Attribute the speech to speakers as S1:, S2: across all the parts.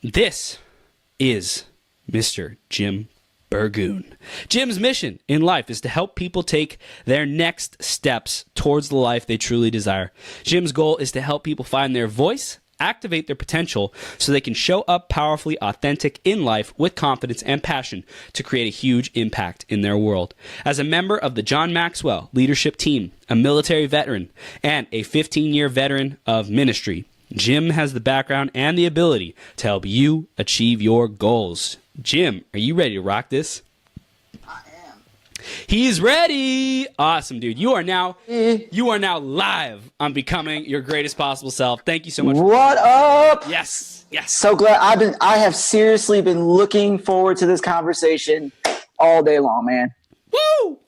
S1: This is Mr. Jim Burgoon. Jim's mission in life is to help people take their next steps towards the life they truly desire. Jim's goal is to help people find their voice, activate their potential so they can show up powerfully authentic in life with confidence and passion to create a huge impact in their world. As a member of the John Maxwell Leadership Team, a military veteran, and a 15-year veteran of ministry, Jim has the background and the ability to help you achieve your goals. Jim, are you ready to rock this?
S2: I am.
S1: He's ready. Awesome, dude. You are now live on Becoming Your Greatest Possible Self. Thank you so much.
S2: What up?
S1: Yes.
S2: So glad. I have seriously been looking forward to this conversation all day long, man.
S1: Woo!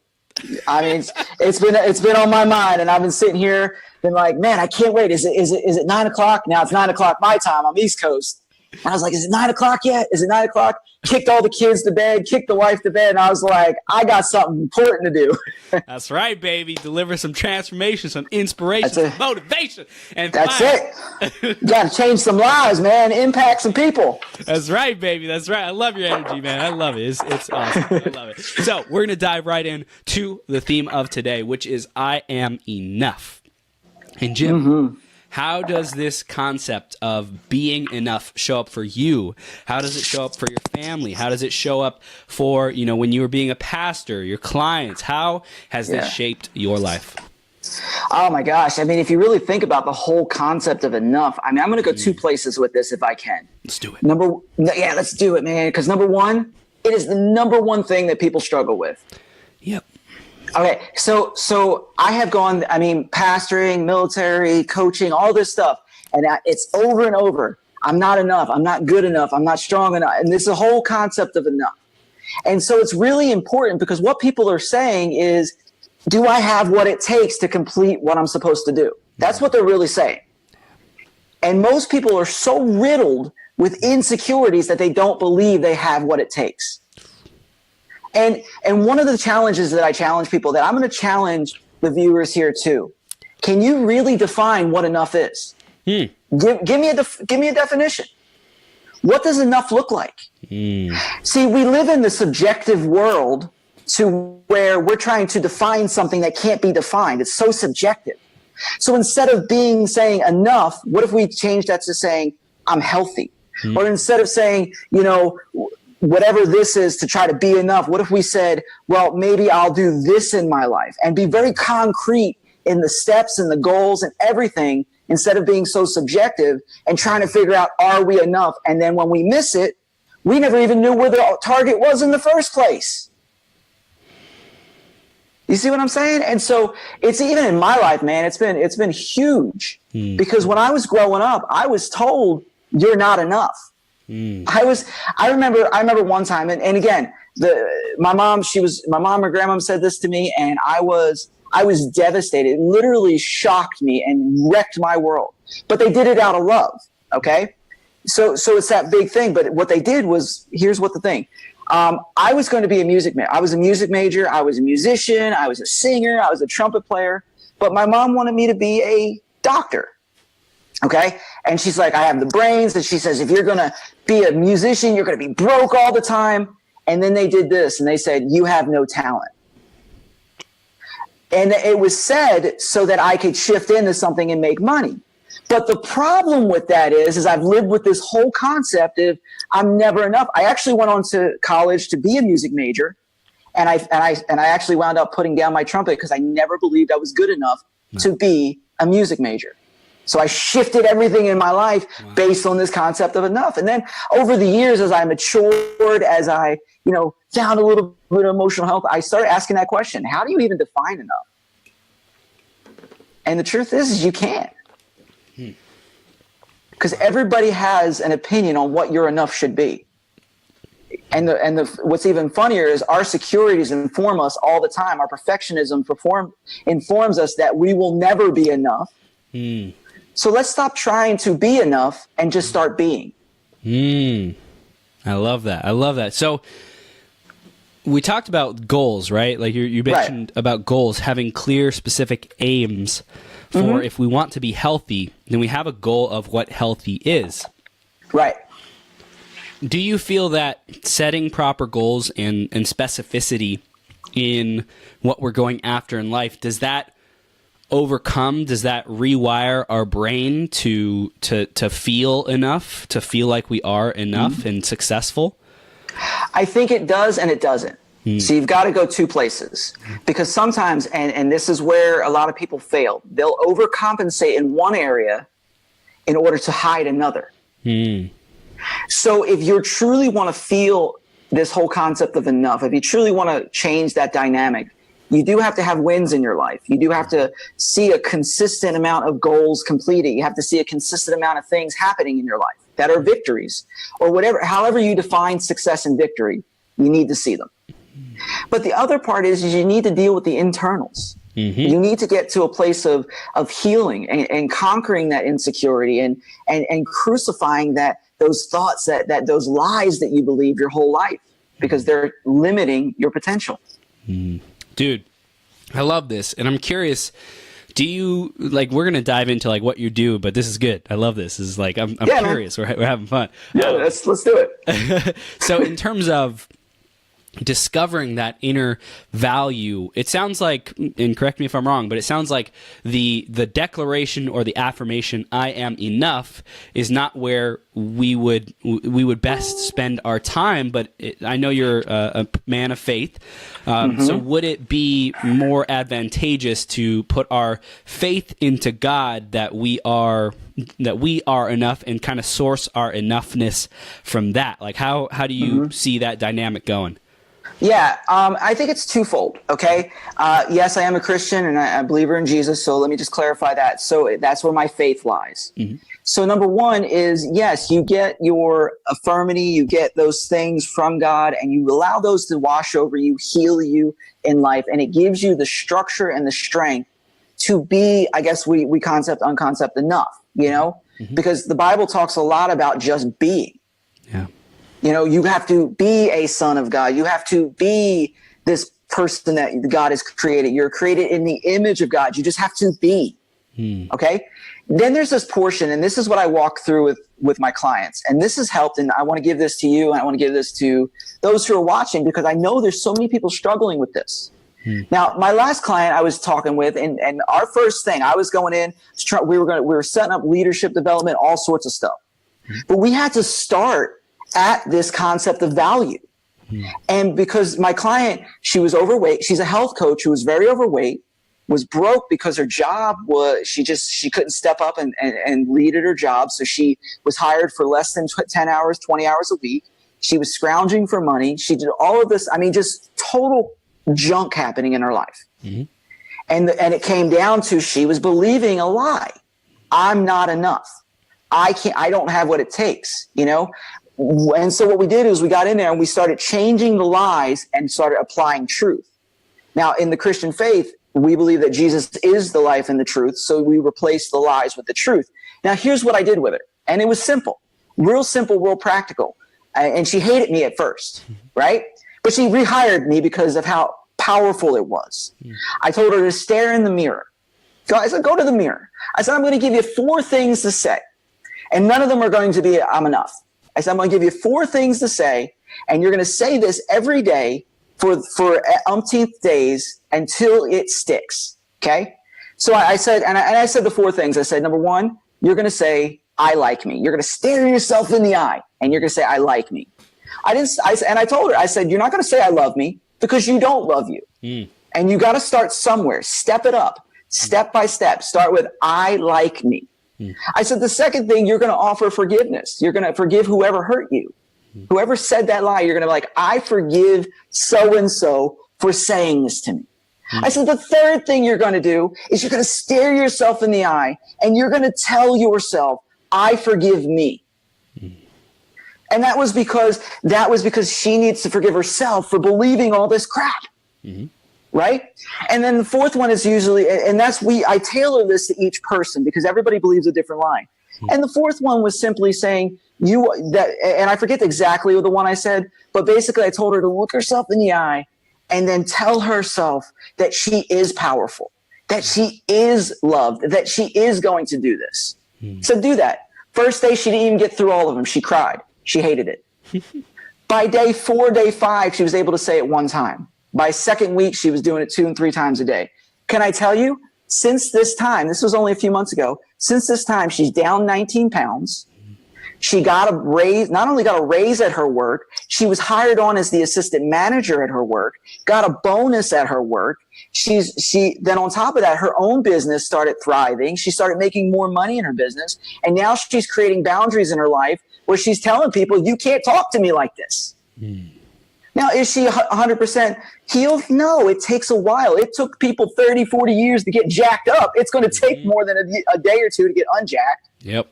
S2: I mean, it's been on my mind, and I've been sitting here, been like, man, I can't wait. Is it 9 o'clock? Now it's 9 o'clock my time. I'm East Coast. And I was like, is it 9 o'clock yet? Is it 9 o'clock? Kicked all the kids to bed, kicked the wife to bed, and I was like, I got something important to do.
S1: That's right, baby. Deliver some transformation, some inspiration, some motivation, and
S2: that's it. You got to change some lives, man. Impact some people.
S1: That's right, baby. That's right. I love your energy, man. I love it. It's awesome. I love it. So we're gonna dive right in to the theme of today, which is I am enough. And Jim, how does this concept of being enough show up for you? How does it show up for your family? How does it show up for, when you were being a pastor, your clients? How has this shaped your life?
S2: Oh my gosh. I mean, if you really think about the whole concept of enough, I mean, I'm going to go two places with this if I can.
S1: Let's do it.
S2: Let's do it, man. Because number one, it is the number one thing that people struggle with.
S1: Yep.
S2: Okay, so I have gone, pastoring, military, coaching, all this stuff, and it's over and over. I'm not enough. I'm not good enough. I'm not strong enough. And this is the whole concept of enough. And so it's really important because what people are saying is, do I have what it takes to complete what I'm supposed to do? That's what they're really saying. And most people are so riddled with insecurities that they don't believe they have what it takes. And one of the challenges that I challenge people, that I'm going to challenge the viewers here too. Can you really define what enough is? Give me a definition. What does enough look like? See, we live in the subjective world to where we're trying to define something that can't be defined. It's so subjective. So instead of saying enough, what if we change that to saying I'm healthy? Or instead of saying, whatever this is to try to be enough, what if we said, well, maybe I'll do this in my life, and be very concrete in the steps and the goals and everything, instead of being so subjective and trying to figure out, are we enough? And then when we miss it, we never even knew where the target was in the first place. You see what I'm saying? And so it's even in my life, man, it's been huge because when I was growing up, I was told you're not enough. I remember one time, and again, my mom or grandmom said this to me, and I was devastated. It literally shocked me and wrecked my world. But they did it out of love. Okay. So it's that big thing. But what they did was, here's what the thing. I was going to be a music major. I was a music major. I was a musician. I was a singer. I was a trumpet player. But my mom wanted me to be a doctor. Okay. And she's like, I have the brains. And she says, if you're going to be a musician, you're going to be broke all the time. And then they did this and they said, you have no talent. And it was said so that I could shift into something and make money. But the problem with that is I've lived with this whole concept of I'm never enough. I actually went on to college to be a music major. And I actually wound up putting down my trumpet because I never believed I was good enough to be a music major. So I shifted everything in my life based on this concept of enough. And then over the years, as I matured, as I, found a little bit of emotional health, I started asking that question. How do you even define enough? And the truth is you can't. Because everybody has an opinion on what your enough should be. And what's even funnier is our securities inform us all the time. Our perfectionism informs us that we will never be enough. So let's stop trying to be enough and just start being.
S1: I love that. So we talked about goals, right? Like you mentioned about goals, having clear, specific aims for if we want to be healthy, then we have a goal of what healthy is.
S2: Right.
S1: Do you feel that setting proper goals and specificity in what we're going after in life, does that rewire our brain to feel enough, to feel like we are enough and successful?
S2: I think it does and it doesn't. So you've got to go two places, because sometimes, and this is where a lot of people fail, they'll overcompensate in one area in order to hide another. So if you truly want to feel this whole concept of enough, if you truly want to change that dynamic, you do have to have wins in your life. You do have to see a consistent amount of goals completed. You have to see a consistent amount of things happening in your life that are victories, or whatever, however you define success and victory, you need to see them. But the other part is you need to deal with the internals. You need to get to a place of healing and conquering that insecurity and crucifying those thoughts, that those lies that you believe your whole life, because they're limiting your potential.
S1: Dude, I love this. And I'm curious, do you, like, we're going to dive into like what you do, but this is good. I love this. This is like, I'm curious. We're having fun.
S2: Yeah, let's do it.
S1: So in terms of discovering that inner value, it sounds like, and correct me if I'm wrong, but it sounds like the declaration or the affirmation, I am enough, is not where we would best spend our time. But I know you're a man of faith. So would it be more advantageous to put our faith into God, that we are enough, and kind of source our enoughness from that? Like, how do you see that dynamic going?
S2: Yeah, I think it's twofold, okay? Yes, I am a Christian and I'm a believer in Jesus, so let me just clarify that. So that's where my faith lies. So number one is, yes, you get your affirmity, you get those things from God, and you allow those to wash over you, heal you in life, and it gives you the structure and the strength to be, I guess we unconcept enough, you know? Because the Bible talks a lot about just being.
S1: Yeah.
S2: You know, you have to be a son of God. You have to be this person that God has created. You're created in the image of God. You just have to be. Okay? Then there's this portion, and this is what I walk through with my clients. And this has helped, and I want to give this to you, and I want to give this to those who are watching, because I know there's so many people struggling with this. Now, my last client I was talking with, and our first thing, I was going in, we were setting up leadership development, all sorts of stuff. But we had to start at this concept of value. And because my client, she was overweight, she's a health coach who was very overweight, was broke because her job was, she couldn't step up and lead at her job. So she was hired for less than 10 hours, 20 hours a week. She was scrounging for money. She did all of this. I mean, just total junk happening in her life. And it came down to, she was believing a lie. I'm not enough. I don't have what it takes, you know? And so what we did is we got in there and we started changing the lies and started applying truth. Now, in the Christian faith, we believe that Jesus is the life and the truth. So we replaced the lies with the truth. Now, here's what I did with her. And it was simple, real practical. And she hated me at first, right? But she rehired me because of how powerful it was. I told her to stare in the mirror. I said, go to the mirror. I said, I'm going to give you 4 things to say. And none of them are going to be, I'm enough. I said, I'm going to give you 4 things to say, and you're going to say this every day for umpteenth days until it sticks. Okay? So I said, and I said the 4 things. I said, number 1, you're going to say, I like me. You're going to stare yourself in the eye, and you're going to say, I like me. And I told her, I said, you're not going to say I love me, because you don't love you. And you got to start somewhere. Step it up, step by step. Start with, I like me. I said, the second thing, you're going to offer forgiveness. You're going to forgive whoever hurt you. Whoever said that lie, you're going to be like, I forgive so-and-so for saying this to me. I said, the third thing you're going to do is you're going to stare yourself in the eye and you're going to tell yourself, I forgive me. And that was because she needs to forgive herself for believing all this crap. Right? And then the fourth one is usually, and I tailor this to each person because everybody believes a different lie. And the fourth one was simply saying, and I forget exactly the one I said, but basically I told her to look herself in the eye and then tell herself that she is powerful, that she is loved, that she is going to do this. So do that. First day, she didn't even get through all of them. She cried. She hated it. By day 4, day 5, she was able to say it one time. By second week, she was doing it 2 and 3 times a day. Can I tell you, since this time, this was only a few months ago, since this time, she's down 19 pounds. She got a raise, not only got a raise at her work, she was hired on as the assistant manager at her work, got a bonus at her work. Then on top of that, her own business started thriving. She started making more money in her business. And now she's creating boundaries in her life where she's telling people, you can't talk to me like this. Now, is she 100% healed? No, it takes a while. It took people 30, 40 years to get jacked up. It's going to take more than a day or two to get unjacked.
S1: Yep.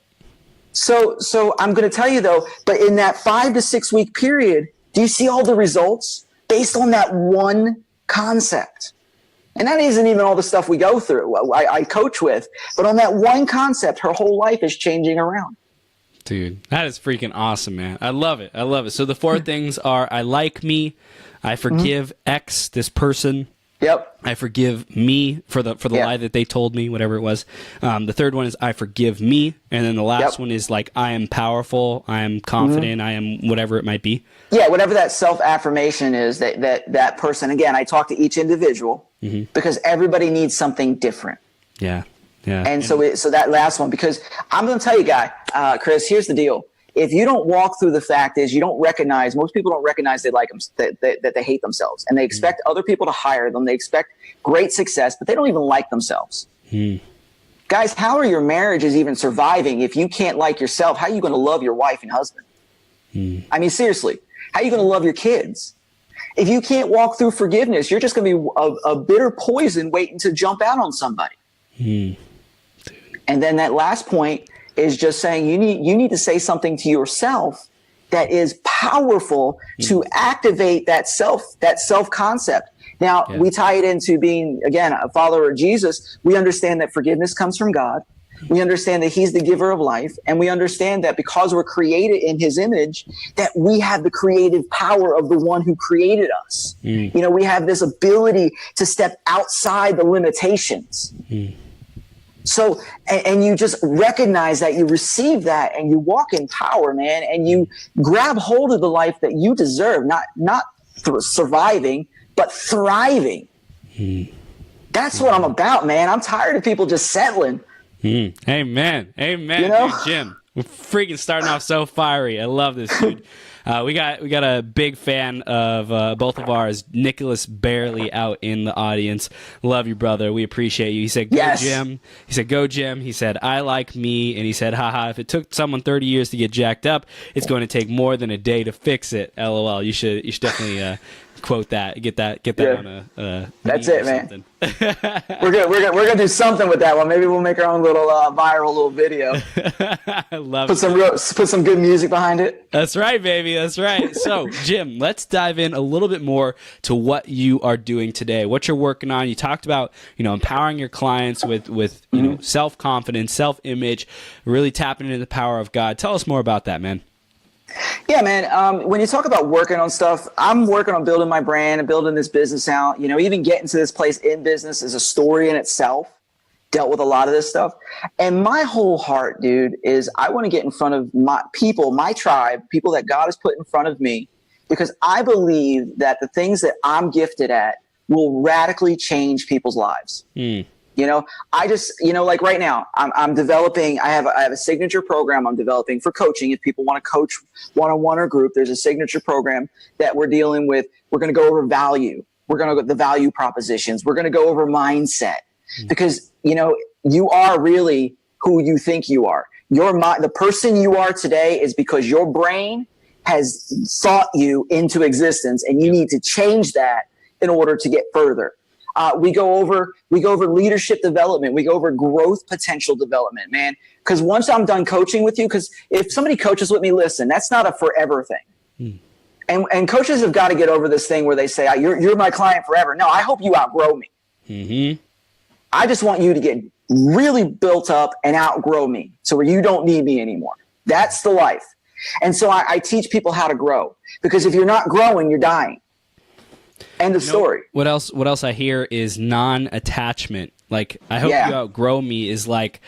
S2: So I'm going to tell you though, but in that 5 to 6 week period, do you see all the results based on that one concept? And that isn't even all the stuff we go through, I coach with, but on that one concept, her whole life is changing around.
S1: Dude, that is freaking awesome, man. I love it. I love it. So the 4 things are: I like me, I forgive X, this person.
S2: Yep.
S1: I forgive me for the lie that they told me, whatever it was. The third one is I forgive me, and then the last one is like I am powerful, I am confident, I am whatever it might be. Yeah,
S2: whatever that self-affirmation is that person. Again, I talk to each individual because everybody needs something different.
S1: Yeah. Yeah.
S2: And so that last one, because I'm going to tell you, Chris, here's the deal. If you don't walk through the fact is you don't recognize, most people don't recognize they like them, that they hate themselves, and they expect other people to hire them. They expect great success, but they don't even like themselves. Guys, how are your marriages even surviving if you can't like yourself? How are you going to love your wife and husband? I mean, seriously, how are you going to love your kids? If you can't walk through forgiveness, you're just going to be a bitter poison waiting to jump out on somebody. And then that last point is just saying you need to say something to yourself that is powerful to activate that self concept. Now, we tie it into being, again, a follower of Jesus. We understand that forgiveness comes from God. We understand that he's the giver of life. And we understand that because we're created in his image, that we have the creative power of the one who created us. You know, we have this ability to step outside the limitations. So, and you just recognize that, you receive that, and you walk in power, man, and you grab hold of the life that you deserve, not surviving, but thriving. That's what I'm about, man. I'm tired of people just settling.
S1: Amen. Amen.
S2: You know?
S1: Dude, Jim, we're freaking starting off so fiery. I love this, dude. We got a big fan of both of ours, Nicholas Barely, out in the audience. Love you, brother. We appreciate you. He said, "Go, Jim." He said, "Go, Jim." He said, "I like me," and he said, "Haha, if it took someone 30 years to get jacked up, it's going to take more than a day to fix it." LOL. You should definitely quote that. Get that on a
S2: That's it, man. We're gonna do something with that one. Maybe we'll make our own little viral little video.
S1: I love
S2: put some good music behind it.
S1: That's right, baby. That's right. So, Jim, let's dive in a little bit more to what you are doing today, what you're working on. You talked about, empowering your clients with self-confidence, self-image, really tapping into the power of God. Tell us more about that, man.
S2: Yeah, man. When you talk about working on stuff, I'm working on building my brand and building this business out. Even getting to this place in business is a story in itself. Dealt with a lot of this stuff. And my whole heart, dude, is I want to get in front of my people, my tribe, people that God has put in front of me, because I believe that the things that I'm gifted at will radically change people's lives. I just, like right now, I'm developing, I have a signature program I'm developing for coaching. If people want to coach one-on-one or group, there's a signature program that we're dealing with. We're going to go over value. We're going to go the value propositions. We're going to go over mindset because, you are really who you think you are. The person you are today is because your brain has thought you into existence, and you need to change that in order to get further. We go over leadership development. We go over growth potential development, man. Because once I'm done coaching with you, because if somebody coaches with me, listen, that's not a forever thing. And coaches have got to get over this thing where they say, you're my client forever. No, I hope you outgrow me. I just want you to get really built up and outgrow me so where you don't need me anymore. That's the life. And so I teach people how to grow, because if you're not growing, you're dying. End of story.
S1: What else I hear is non-attachment. Like, I hope you outgrow me is like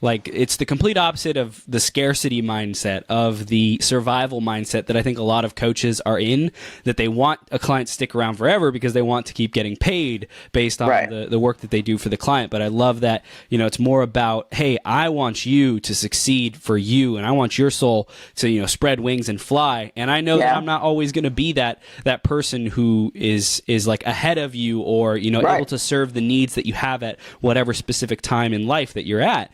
S1: Like, it's the complete opposite of the scarcity mindset, of the survival mindset that I think a lot of coaches are in, that they want a client to stick around forever because they want to keep getting paid based on the work that they do for the client. But I love that, it's more about, hey, I want you to succeed for you, and I want your soul to, spread wings and fly. And I know that I'm not always going to be that person who is like ahead of you, or, able to serve the needs that you have at whatever specific time in life that you're at.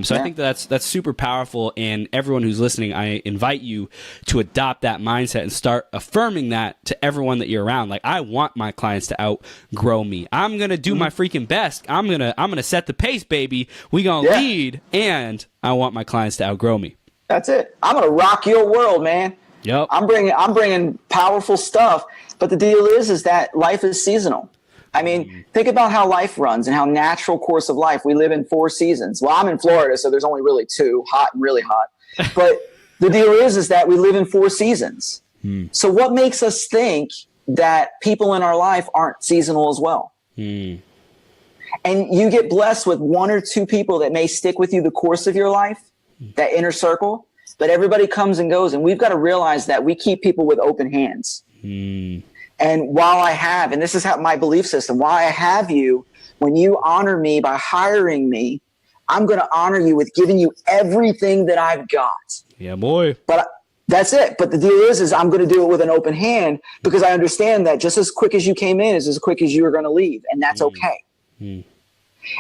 S1: So I think that's super powerful. And everyone who's listening, I invite you to adopt that mindset and start affirming that to everyone that you're around. Like, I want my clients to outgrow me. I'm going to do my freaking best. I'm going to set the pace, baby. We going to lead, and I want my clients to outgrow me. That's
S2: it. I'm going to rock your world, man.
S1: Yep.
S2: I'm bringing powerful stuff. But the deal is that life is seasonal. I mean, think about how life runs and how natural course of life. We live in 4 seasons. Well, I'm in Florida, so there's only really 2, hot and really hot. But the deal is that we live in 4 seasons. So what makes us think that people in our life aren't seasonal as well? And you get blessed with 1 or 2 people that may stick with you the course of your life, that inner circle, but everybody comes and goes. And we've got to realize that we keep people with open hands. And while I have, and this is how my belief system, while I have you, when you honor me by hiring me, I'm going to honor you with giving you everything that I've got.
S1: Yeah, boy.
S2: But that's it. But the deal is I'm going to do it with an open hand, because I understand that just as quick as you came in is as quick as you are going to leave. And that's okay.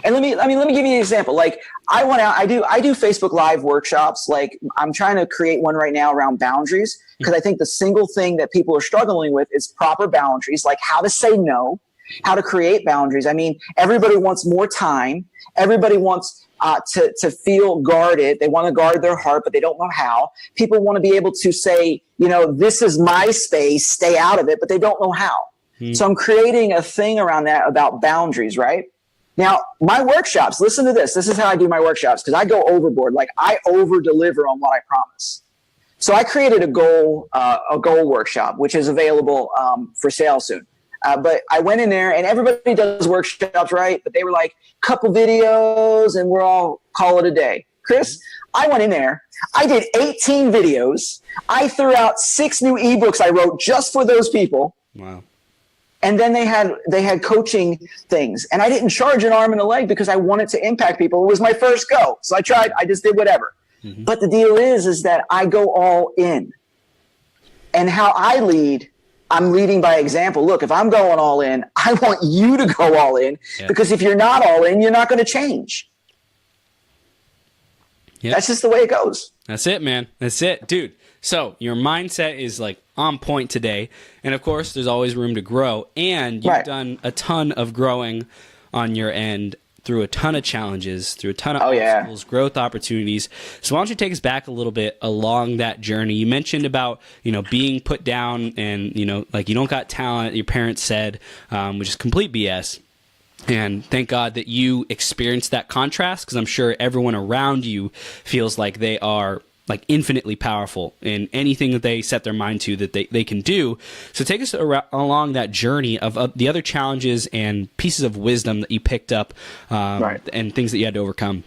S2: And let me give you an example. Like, I went out, I do Facebook Live workshops. Like, I'm trying to create one right now around boundaries, because I think the single thing that people are struggling with is proper boundaries, like how to say no, how to create boundaries. I mean, everybody wants more time. Everybody wants to feel guarded. They want to guard their heart, but they don't know how. People want to be able to say, this is my space, stay out of it, but they don't know how. So I'm creating a thing around that about boundaries, right? Now, my workshops, listen to this. This is how I do my workshops, because I go overboard. Like, I over-deliver on what I promise. So I created a goal workshop, which is available for sale soon. But I went in there, and everybody does workshops, right? But they were like, couple videos, and we're all call it a day. Chris, I went in there. I did 18 videos. I threw out 6 new ebooks I wrote just for those people.
S1: Wow.
S2: And then they had coaching things, and I didn't charge an arm and a leg because I wanted to impact people. It was my first go. So I tried, I just did whatever. But the deal is that I go all in. And how I lead, I'm leading by example. Look, if I'm going all in, I want you to go all in, because if you're not all in, you're not going to change. That's just the way it goes.
S1: That's it, man. That's it, dude. So your mindset is like on point today. And of course, there's always room to grow. And you've done a ton of growing on your end through a ton of challenges, through a ton of obstacles, growth opportunities. So why don't you take us back a little bit along that journey? You mentioned about, being put down and, like, you don't got talent, your parents said, which is complete BS. And thank God that you experienced that contrast, because I'm sure everyone around you feels like they are like infinitely powerful in anything that they set their mind to that they can do. So take us along that journey of the other challenges and pieces of wisdom that you picked up and things that you had to overcome.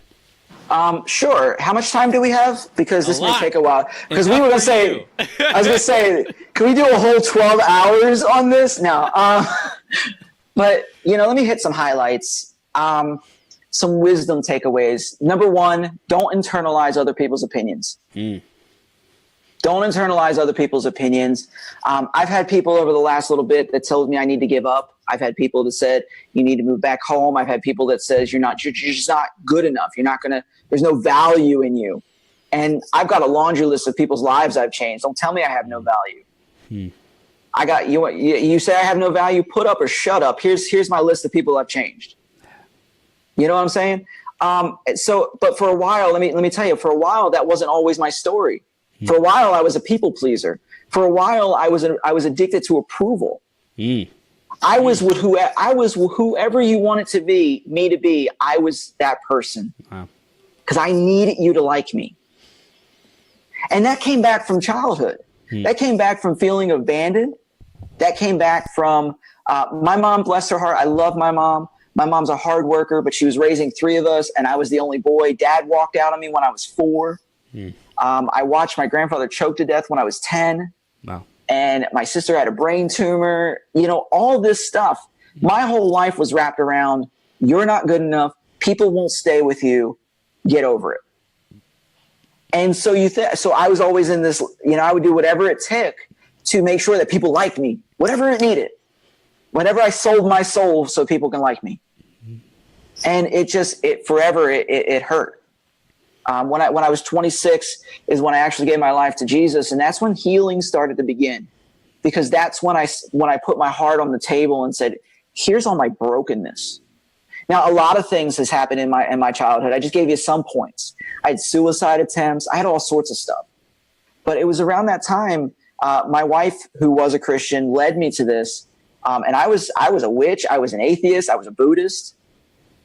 S2: Sure. How much time do we have? Because this may take a while. Because we were going to say, I was going to say, can we do a whole 12 hours on this? No. But, let me hit some highlights. Some wisdom takeaways. Number 1, don't internalize other people's opinions. Don't internalize other people's opinions. I've had people over the last little bit that told me I need to give up. I've had people that said you need to move back home. I've had people that says you're just not good enough. There's no value in you. And I've got a laundry list of people's lives I've changed. Don't tell me I have no value. I got you say I have no value, put up or shut up. Here's my list of people I've changed. You know what I'm saying? But for a while, let me tell you, for a while, that wasn't always my story. For a while, I was a people pleaser. For a while, I was addicted to approval. I was whoever you wanted to be, me to be. I was that person. Wow. Because I needed you to like me. And that came back from childhood. That came back from feeling abandoned. That came back from my mom, bless her heart. I love my mom. My mom's a hard worker, but she was raising 3 of us, and I was the only boy. Dad walked out on me when I was 4. I watched my grandfather choke to death when I was 10.
S1: Wow.
S2: And my sister had a brain tumor. You know, all this stuff. My whole life was wrapped around, you're not good enough. People won't stay with you. Get over it. And so so I was always in this, you know, I would do whatever it took to make sure that people liked me, whatever it needed, whenever I sold my soul so people can like me. And it hurt. When I was 26 is when I actually gave my life to Jesus. And that's when healing started to begin, because that's when I put my heart on the table and said, here's all my brokenness. Now, a lot of things has happened in my childhood. I just gave you some points. I had suicide attempts. I had all sorts of stuff. But it was around that time, my wife, who was a Christian, led me to this. And I was a witch. I was an atheist. I was a Buddhist.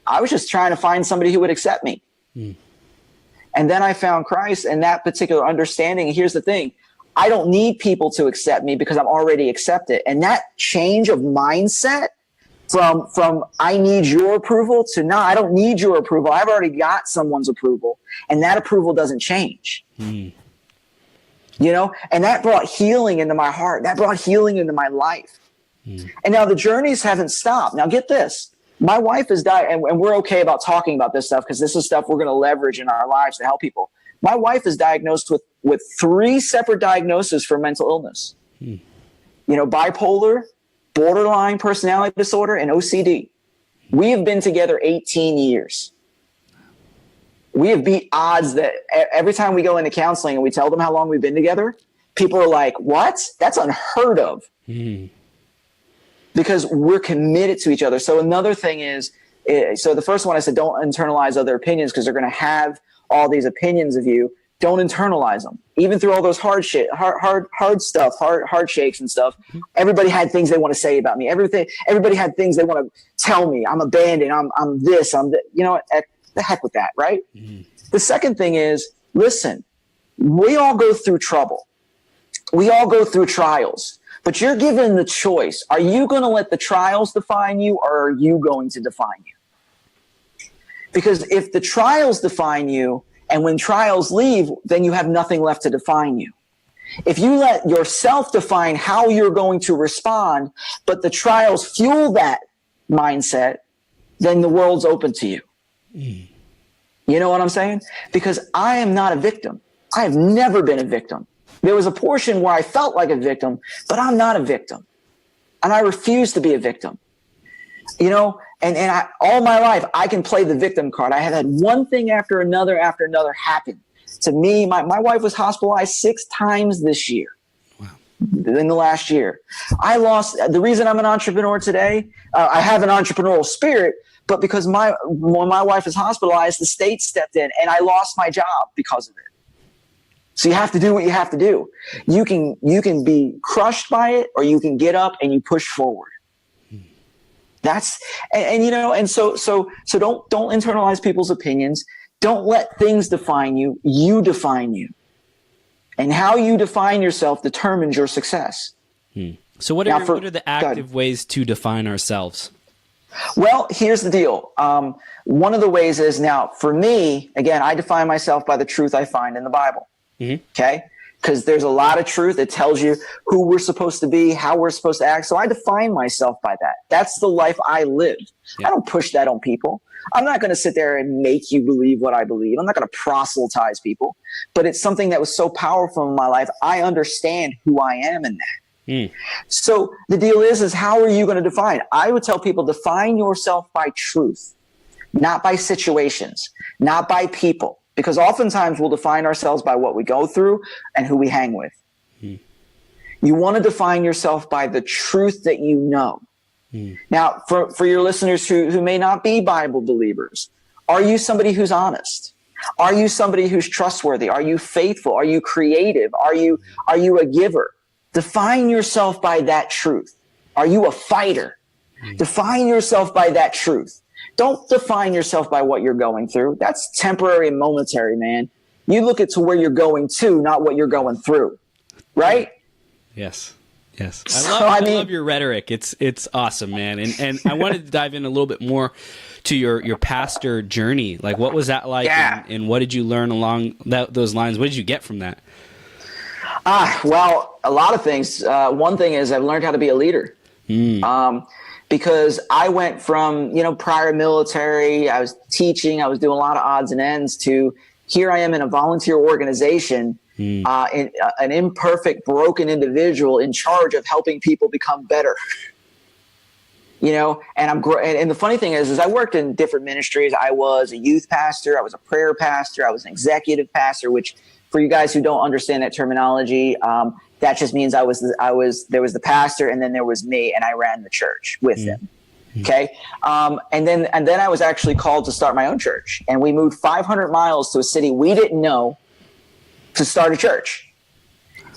S2: I was just trying to find somebody who would accept me. And then I found Christ and that particular understanding. Here's the thing. I don't need people to accept me because I'm already accepted. And that change of mindset from I need your approval to no, I don't need your approval. I've already got someone's approval, and that approval doesn't change. You know, and that brought healing into my heart. That brought healing into my life. And now the journeys haven't stopped. Now get this. My wife has died, and we're okay about talking about this stuff because this is stuff we're going to leverage in our lives to help people. My wife is diagnosed with 3 separate diagnoses for mental illness. You know, bipolar, borderline personality disorder, and OCD. We have been together 18 years. We have beat odds that every time we go into counseling and we tell them how long we've been together, people are like, what? That's unheard of. Because we're committed to each other. So another thing is, so the first one I said, don't internalize other opinions because they're going to have all these opinions of you. Don't internalize them. Even through all those hard stuff, hard shakes and stuff, everybody had things they want to say about me. Everybody had things they want to tell me. I'm abandoned. I'm this. You know, the heck with that, right? The second thing is, listen, we all go through trouble. We all go through trials. But you're given the choice. Are you going to let the trials define you, or are you going to define you? Because if the trials define you, and when trials leave, then you have nothing left to define you. If you let yourself define how you're going to respond, but the trials fuel that mindset, then the world's open to you. You know what I'm saying? Because I am not a victim. I have never been a victim. There was a portion where I felt like a victim, but I'm not a victim. And I refuse to be a victim. You know, and all my life, I can play the victim card. I have had one thing after another happen to me. My wife was hospitalized 6 times this year. Wow. In the last year. The reason I'm an entrepreneur today, I have an entrepreneurial spirit, but because when my wife was hospitalized, the state stepped in and I lost my job because of it. So you have to do what you have to do. You can be crushed by it, or you can get up and you push forward. That's you know, and so don't internalize people's opinions. Don't let things define you. You define you, and how you define yourself determines your success.
S1: So what are the active ways to define ourselves?
S2: Well, here's the deal. One of the ways is, now for me, again, I define myself by the truth I find in the Bible. Okay. Because there's a lot of truth that tells you who we're supposed to be, how we're supposed to act. So I define myself by that. That's the life I live. Yeah. I don't push that on people. I'm not going to sit there and make you believe what I believe. I'm not going to proselytize people. But it's something that was so powerful in my life. I understand who I am in that. So the deal is how are you going to define? I would tell people, define yourself by truth, not by situations, not by people. Because oftentimes we'll define ourselves by what we go through and who we hang with. You want to define yourself by the truth that you know. Now, for your listeners who may not be Bible believers, are you somebody who's honest? Are you somebody who's trustworthy? Are you faithful? Are you creative? Are you a giver? Define yourself by that truth. Are you a fighter? Define yourself by that truth. Don't define yourself by what you're going through. That's temporary and momentary, man. You look at to where you're going to, not what you're going through. Right?
S1: Yes. Yes.
S2: So,
S1: I love your rhetoric. It's awesome, man. And I wanted to dive in a little bit more to your pastor journey. Like, what was that like?
S2: Yeah.
S1: And what did you learn along those lines? What did you get from that?
S2: Well, a lot of things. One thing is I've learned how to be a leader. Because I went from, prior military, I was teaching, I was doing a lot of odds and ends, to here I am in a volunteer organization, an imperfect, broken individual in charge of helping people become better. And and the funny thing is I worked in different ministries. I was a youth pastor, I was a prayer pastor, I was an executive pastor, which for you guys who don't understand that terminology, that just means there was the pastor, and then there was me, and I ran the church with him. Okay. And then I was actually called to start my own church, and we moved 500 miles to a city we didn't know to start a church.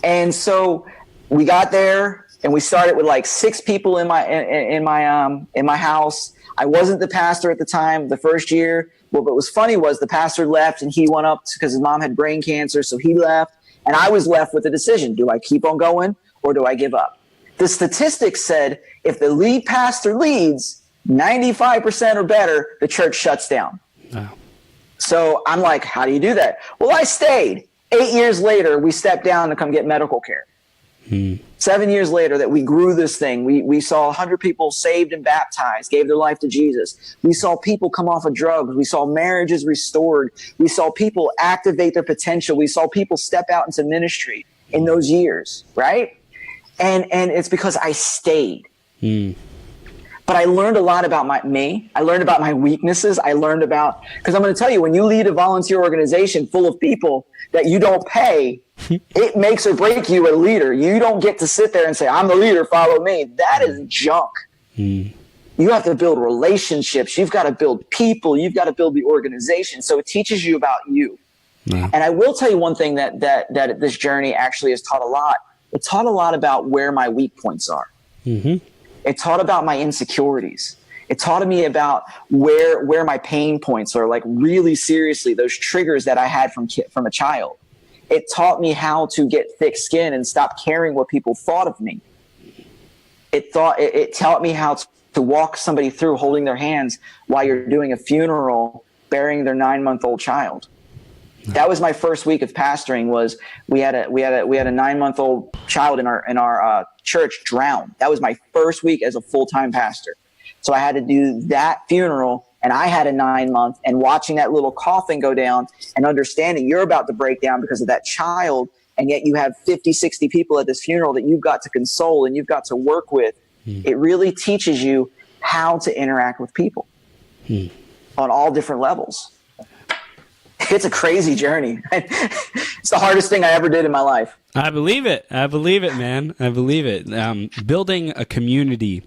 S2: And so we got there and we started with like 6 people in my house. I wasn't the pastor at the time, the first year. Well, what was funny was the pastor left, and he went up because his mom had brain cancer. So he left, and I was left with a decision. Do I keep on going or do I give up? The statistics said if the lead pastor leads 95% or better, the church shuts down. Wow. So I'm like, how do you do that? Well, I stayed. 8 years later, we stepped down to come get medical care. 7 years later that we grew this thing, we saw 100 people saved and baptized, gave their life to Jesus. We saw people come off of drugs. We saw marriages restored. We saw people activate their potential. We saw people step out into ministry in those years, right? And it's because I stayed. But I learned a lot about me. I learned about my weaknesses. I learned about, because I'm going to tell you, when you lead a volunteer organization full of people that you don't pay, it makes or break you a leader. You don't get to sit there and say, I'm the leader, follow me. That is junk. You have to build relationships. You've got to build people. You've got to build the organization. So it teaches you about you. And I will tell you one thing that this journey actually has taught a lot. It taught a lot about where my weak points are. It taught about my insecurities. It taught me about where my pain points are, like really seriously, those triggers that I had from a child. It taught me how to get thick skin and stop caring what people thought of me. It taught me how to walk somebody through holding their hands while you're doing a funeral, burying their 9-month-old child. That was my first week of pastoring. Was we had a 9-month-old child in our church drown. That was my first week as a full-time pastor. So I had to do that funeral, and I had a 9-month, and watching that little coffin go down and understanding you're about to break down because of that child, and yet you have 50, 60 people at this funeral that you've got to console and you've got to work with. It really teaches you how to interact with people on all different levels. It's a crazy journey. It's the hardest thing I ever did in my life.
S1: I believe it, man. I believe it. Building a community,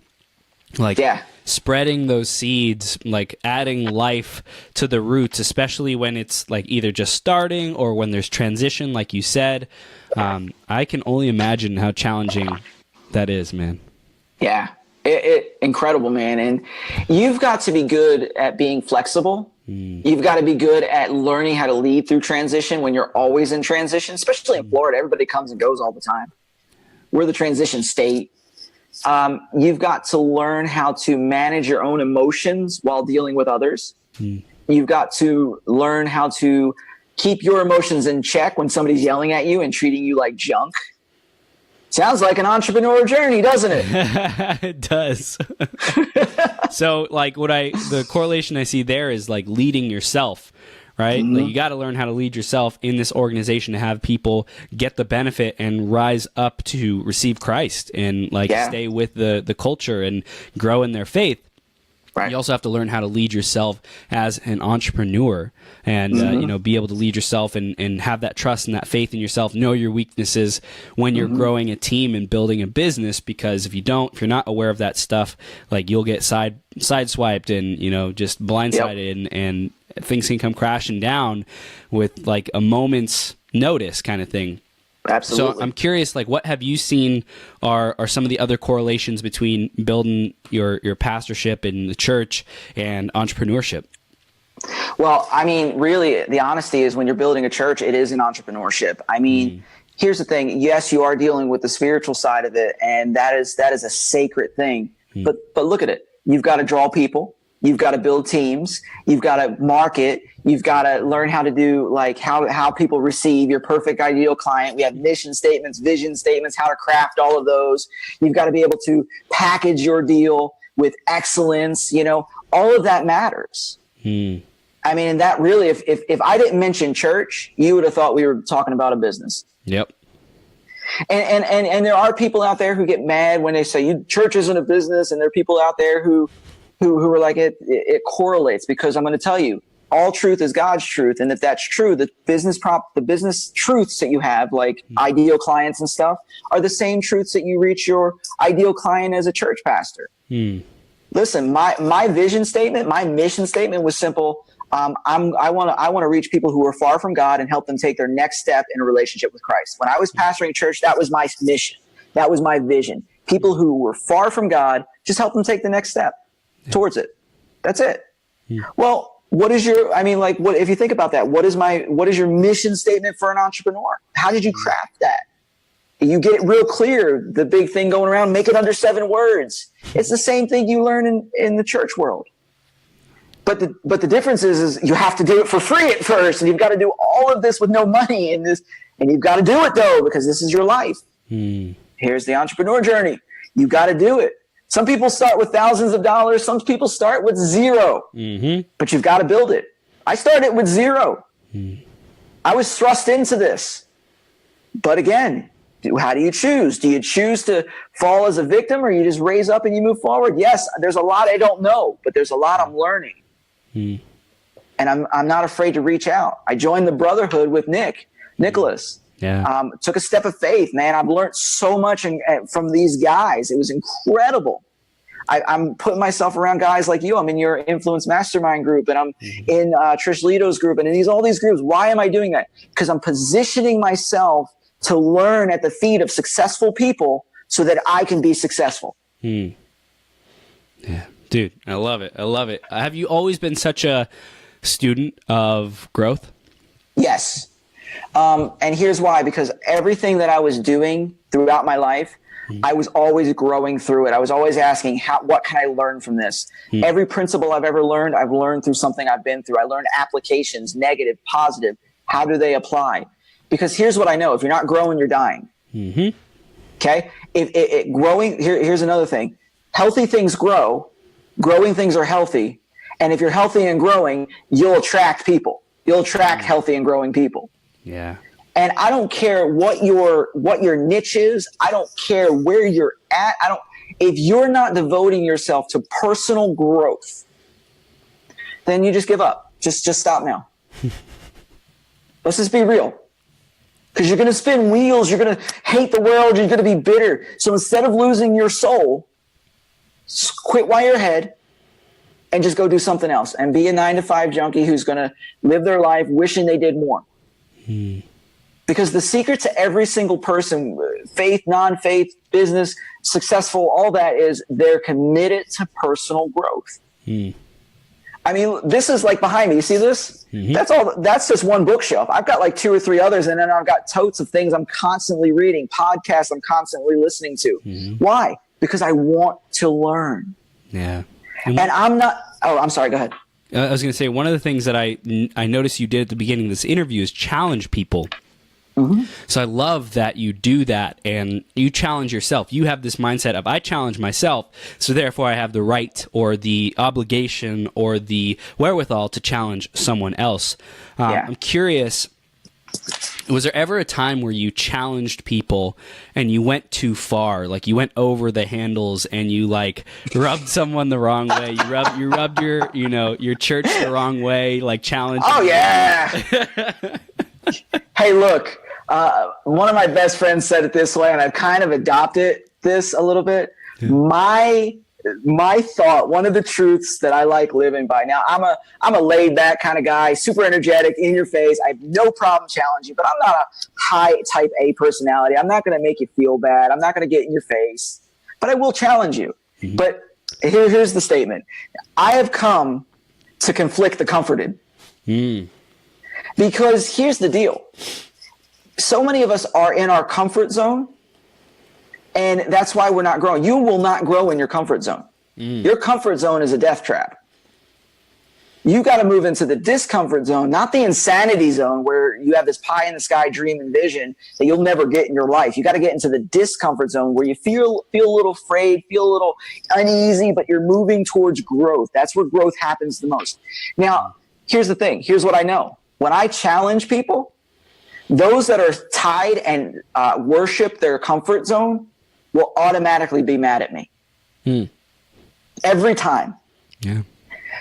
S1: spreading those seeds, like adding life to the roots, especially when it's like either just starting or when there's transition, like you said. I can only imagine how challenging that is, man. Yeah,
S2: incredible, man. And you've got to be good at being flexible. You've got to be good at learning how to lead through transition when you're always in transition, especially in Florida. Everybody comes and goes all the time. We're the transition state. You've got to learn how to manage your own emotions while dealing with others. You've got to learn how to keep your emotions in check when somebody's yelling at you and treating you like junk. Sounds like an entrepreneur journey, doesn't it?
S1: It does. So like the correlation I see there is like leading yourself, right? Like you got to learn how to lead yourself in this organization to have people get the benefit and rise up to receive Christ and stay with the culture and grow in their faith. Right. You also have to learn how to lead yourself as an entrepreneur and, be able to lead yourself and have that trust and that faith in yourself, know your weaknesses when you're growing a team and building a business, because if you're not aware of that stuff, like you'll get sideswiped and, just blindsided and things can come crashing down with like a moment's notice kind of thing.
S2: Absolutely.
S1: So I'm curious, like, what have you seen are some of the other correlations between building your pastorship in the church and entrepreneurship? Well,
S2: I mean, really, the honesty is when you're building a church, it is an entrepreneurship. I mean, here's the thing. Yes, you are dealing with the spiritual side of it, and that is a sacred thing. But look at it. You've got to draw people. You've got to build teams. You've got to market. You've got to learn how to do like how people receive your perfect ideal client. We have mission statements, vision statements, how to craft all of those. You've got to be able to package your deal with excellence. You know, all of that matters. I mean, and that really, if I didn't mention church, you would have thought we were talking about a business.
S1: Yep.
S2: And there are people out there who get mad when they say church isn't a business, and there are people out there who are like it correlates, because I'm going to tell you, all truth is God's truth, and if that's true, the business truths that you have, like ideal clients and stuff, are the same truths that you reach your ideal client as a church pastor. Listen, my vision statement, my mission statement was simple. I want to reach people who are far from God and help them take their next step in a relationship with Christ. When I was pastoring church, that was my mission. That was my vision. People who were far from God, just help them take the next step towards it. That's it. Well, what is if you think about that, what is your mission statement for an entrepreneur? How did you craft that? You get it real clear. The big thing going around, make it under 7 words. It's the same thing you learn in the church world. But the difference is you have to do it for free at first, and you've got to do all of this with no money in this, and you've got to do it though, because this is your life. Here's the entrepreneur journey. You've got to do it. Some people start with thousands of dollars. Some people start with 0, but you've got to build it. I started with 0. I was thrust into this, but again, how do you choose? Do you choose to fall as a victim, or you just raise up and you move forward? Yes, there's a lot I don't know, but there's a lot I'm learning. And I'm not afraid to reach out. I joined the brotherhood with Nicholas.
S1: Yeah.
S2: Took a step of faith, man. I've learned so much from these guys. It was incredible. I'm putting myself around guys like you. I'm in your influence mastermind group, and I'm in Trish Lito's group, and in all these groups. Why am I doing that? Because I'm positioning myself to learn at the feet of successful people so that I can be successful.
S1: Yeah. Dude, I love it. I love it. Have you always been such a student of growth?
S2: Yes. And here's why, because everything that I was doing throughout my life, I was always growing through it. I was always asking, what can I learn from this? Every principle I've ever learned, I've learned through something I've been through. I learned applications, negative, positive. How do they apply? Because here's what I know. If you're not growing, you're dying. Okay? Here's another thing. Healthy things grow. Growing things are healthy. And if you're healthy and growing, you'll attract people. You'll attract healthy and growing people.
S1: Yeah.
S2: And I don't care what your niche is. I don't care where you're at. If you're not devoting yourself to personal growth, then you just give up. Just stop now. Let's just be real. Because you're going to spin wheels. You're going to hate the world. You're going to be bitter. So instead of losing your soul, quit while you're ahead and just go do something else and be a 9-to-5 junkie who's going to live their life wishing they did more. Because the secret to every single person, faith, non-faith, business, successful, all that is they're committed to personal growth. I mean, this is like behind me. You see this? That's just one bookshelf. I've got like 2 or 3 others, and then I've got totes of things I'm constantly reading, podcasts I'm constantly listening to. Why? Because I want to learn. Yeah. And I'm not – oh, I'm sorry. Go ahead.
S1: I was going to say, one of the things that I noticed you did at the beginning of this interview is challenge people. So I love that you do that, and you challenge yourself. You have this mindset of, I challenge myself, so therefore I have the right or the obligation or the wherewithal to challenge someone else. I'm curious, was there ever a time where you challenged people and you went too far? Like you went over the handles and you like rubbed someone the wrong way. You rubbed your church the wrong way, like challenged.
S2: Oh yeah. Hey, look, one of my best friends said it this way, and I've kind of adopted this a little bit. My thought, one of the truths that I like living by. Now, I'm a laid back kind of guy, super energetic, in your face. I have no problem challenging, but I'm not a high type A personality. I'm not going to make you feel bad. I'm not going to get in your face, but I will challenge you. But here's the statement. I have come to conflict the comforted. Because here's the deal. so many of us are in our comfort zone, and that's why we're not growing. You will not grow in your comfort zone. Your comfort zone is a death trap. You got to move into the discomfort zone, not the insanity zone where you have this pie in the sky dream and vision that you'll never get in your life. You got to get into the discomfort zone where you feel a little afraid, feel a little uneasy, but you're moving towards growth. That's where growth happens the most. Now, here's the thing. Here's what I know. When I challenge people, those that are tied and worship their comfort zone will automatically be mad at me. Every time.
S1: Yeah.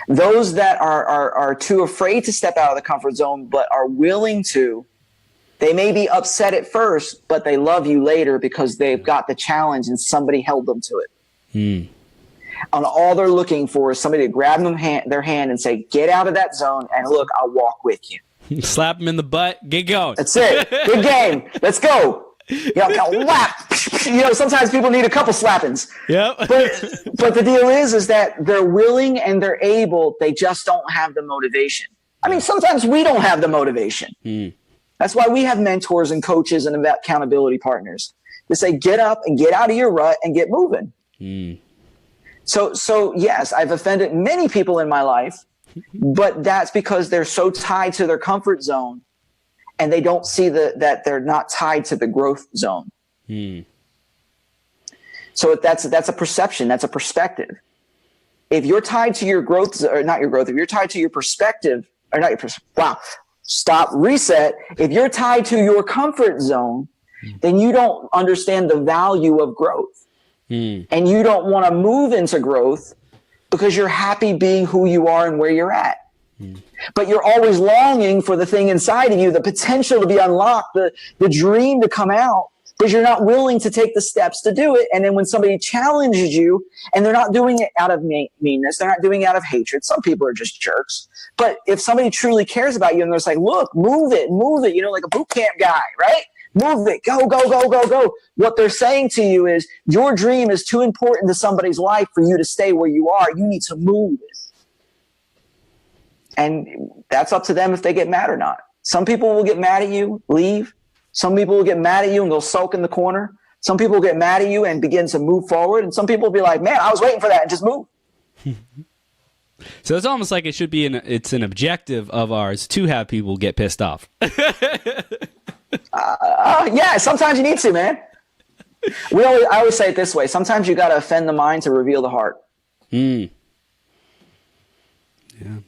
S2: Those that are too afraid to step out of the comfort zone but are willing to, they may be upset at first, but they love you later because they've got the challenge and somebody held them to it. And all they're looking for is somebody to grab their hand and say, get out of that zone and look, I'll walk with you.
S1: Slap them in the butt, get going.
S2: That's it. Good game. Let's go. Whap. Sometimes people need a couple slappings. Yep. But the deal is that they're willing and they're able. They just don't have the motivation. I mean, sometimes we don't have the motivation. That's why we have mentors and coaches and accountability partners to say, get up and get out of your rut and get moving. So yes, I've offended many people in my life, but that's because they're so tied to their comfort zone. And they don't see that they're not tied to the growth zone. So that's a perception. That's a perspective. If you're tied to your growth, or not your growth, if you're tied to your perspective, or not your stop, reset. If you're tied to your comfort zone, then you don't understand the value of growth. And you don't want to move into growth because you're happy being who you are and where you're at. But you're always longing for the thing inside of you, the potential to be unlocked, the dream to come out, because you're not willing to take the steps to do it. And then when somebody challenges you, and they're not doing it out of meanness, they're not doing it out of hatred. Some people are just jerks. But if somebody truly cares about you and they're like, look, move it, like a boot camp guy, right? Move it, go, go, go, go, go. What they're saying to you is your dream is too important to somebody's life for you to stay where you are. You need to move it. And that's up to them if they get mad or not. Some people will get mad at you, leave. Some people will get mad at you and go sulk in the corner. Some people will get mad at you and begin to move forward. And some people will be like, man, I was waiting for that, and just move.
S1: So it's almost like it should be it's an objective of ours to have people get pissed off.
S2: Yeah, sometimes you need to, man. I always say it this way. Sometimes you got to offend the mind to reveal the heart. Yeah.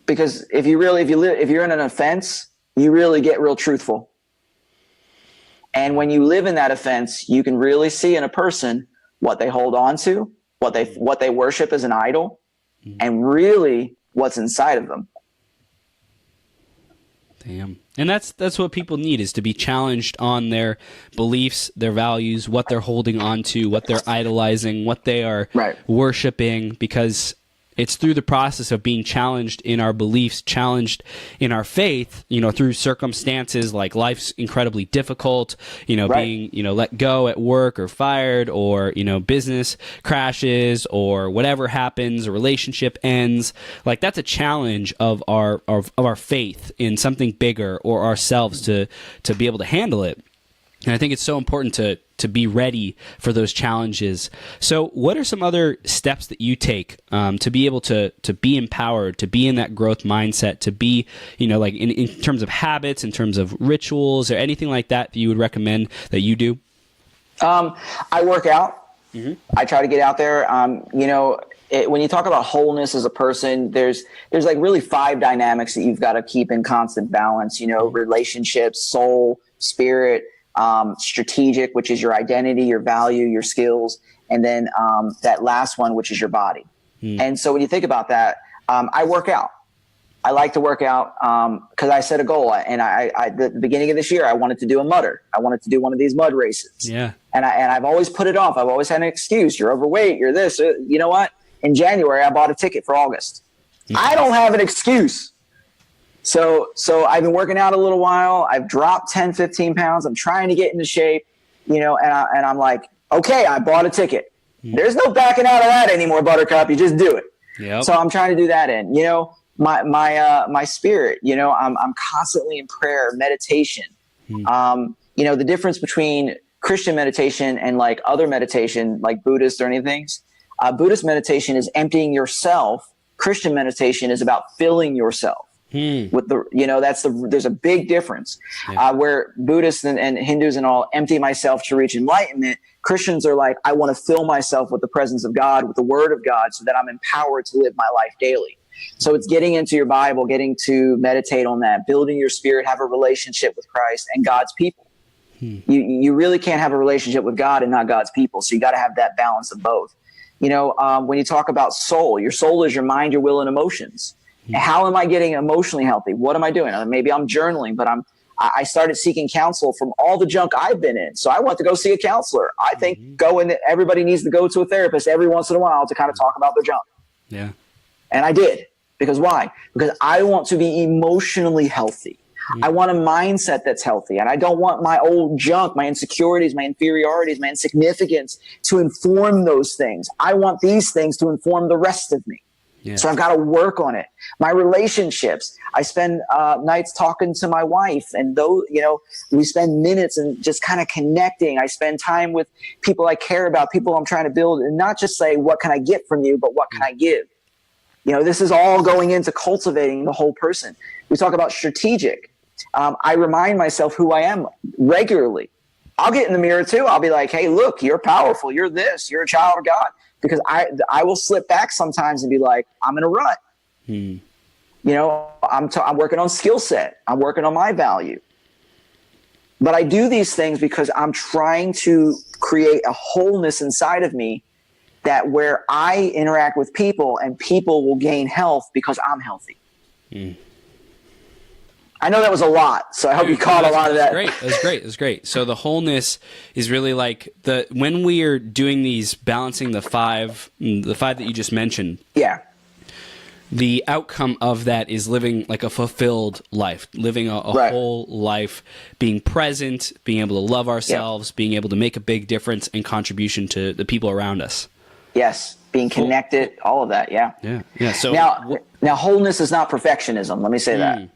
S2: Because if you're in an offense, you really get real truthful. And when you live in that offense, you can really see in a person what they hold on to, what they worship as an idol, and really what's inside of them.
S1: Damn. And that's what people need, is to be challenged on their beliefs, their values, what they're holding on to, what they're idolizing, what they are worshiping, because it's through the process of being challenged in our beliefs, challenged in our faith, through circumstances like life's incredibly difficult, being, let go at work or fired, or, business crashes, or whatever happens, a relationship ends. Like, that's a challenge of our faith in something bigger or ourselves to be able to handle it. And I think it's so important to be ready for those challenges. So what are some other steps that you take to be able to be empowered, to be in that growth mindset, to be, like in terms of habits, in terms of rituals, or anything like that you would recommend that you do?
S2: I work out. I try to get out there. When you talk about wholeness as a person, there's like really 5 dynamics that you've got to keep in constant balance, relationships, soul, spirit, strategic, which is your identity, your value, your skills, and then that last one, which is your body. And so when you think about that, I work out. I like to work out because I set a goal. And at the beginning of this year, I wanted to do a mudder. I wanted to do one of these mud races. Yeah. And I've always put it off. I've always had an excuse. You're overweight. You're this. You know what? In January, I bought a ticket for August. I don't have an excuse. So I've been working out a little while. I've dropped 10, 15 pounds. I'm trying to get into shape, and I'm like, okay, I bought a ticket. There's no backing out of that anymore, Buttercup. You just do it. Yep. So I'm trying to do that. And, my spirit, I'm constantly in prayer, meditation. the difference between Christian meditation and like other meditation, like Buddhist or anything, Buddhist meditation is emptying yourself. Christian meditation is about filling yourself with there's a big difference. Where Buddhists and Hindus and all empty myself to reach enlightenment. Christians are like, I want to fill myself with the presence of God, with the word of God, so that I'm empowered to live my life daily. So it's getting into your Bible, getting to meditate on that, building your spirit, have a relationship with Christ and God's people. You really can't have a relationship with God and not God's people. So you got to have that balance of both. When you talk about soul, your soul is your mind, your will, and emotions. How am I getting emotionally healthy? What am I doing? Maybe I'm journaling, but I started seeking counsel from all the junk I've been in. So I want to go see a counselor. I think everybody needs to go to a therapist every once in a while to kind of talk about their junk.
S1: Yeah.
S2: And I did. Because why? Because I want to be emotionally healthy. I want a mindset that's healthy. And I don't want my old junk, my insecurities, my inferiorities, my insignificance to inform those things. I want these things to inform the rest of me. Yeah. So I've got to work on it. My relationships, I spend nights talking to my wife, and we spend minutes and just kind of connecting. I spend time with people I care about, people I'm trying to build, and not just say, what can I get from you, but what can I give? This is all going into cultivating the whole person. We talk about strategic. I remind myself who I am regularly. I'll get in the mirror too. I'll be like, hey, look, you're powerful. You're this. You're a child of God. Because I will slip back sometimes and be like, I'm in a rut. I'm working on skill set. I'm working on my value. But I do these things because I'm trying to create a wholeness inside of me, that where I interact with people and people will gain health because I'm healthy. I know that was a lot, so I hope you caught a lot of that.
S1: It was great. So the wholeness is really like when we are doing these, balancing the five that you just mentioned.
S2: Yeah.
S1: The outcome of that is living like a fulfilled life, living a whole life, being present, being able to love ourselves, being able to make a big difference and contribution to the people around us. Yes, being connected, all of that, yeah. So
S2: now wholeness is not perfectionism. Let me say that.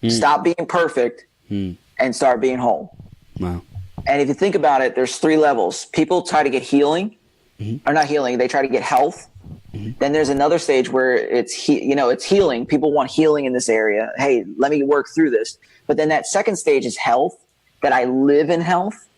S2: Stop being perfect and start being whole.
S1: Wow.
S2: And if you think about it, there's 3 levels. People try to get healing, or not healing. They try to get health. Then there's another stage where it's healing. People want healing in this area. Hey, let me work through this. But then that second stage is health, that I live in health.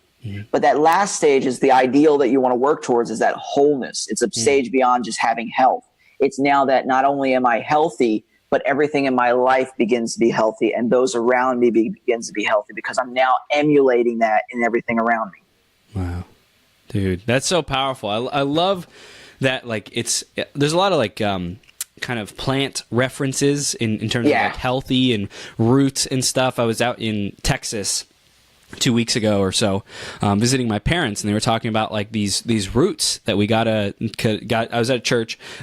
S2: But that last stage is the ideal that you want to work towards, is that wholeness. It's a stage beyond just having health. It's now that not only am I healthy, but everything in my life begins to be healthy, and those around me begins to be healthy, because I'm now emulating that in everything around me.
S1: Wow. Dude, that's so powerful. I love that. Like, there's a lot of like kind of plant references in terms of like healthy and roots and stuff. I was out in Texas 2 weeks ago or so, visiting my parents, and they were talking about like these roots that we got. I was at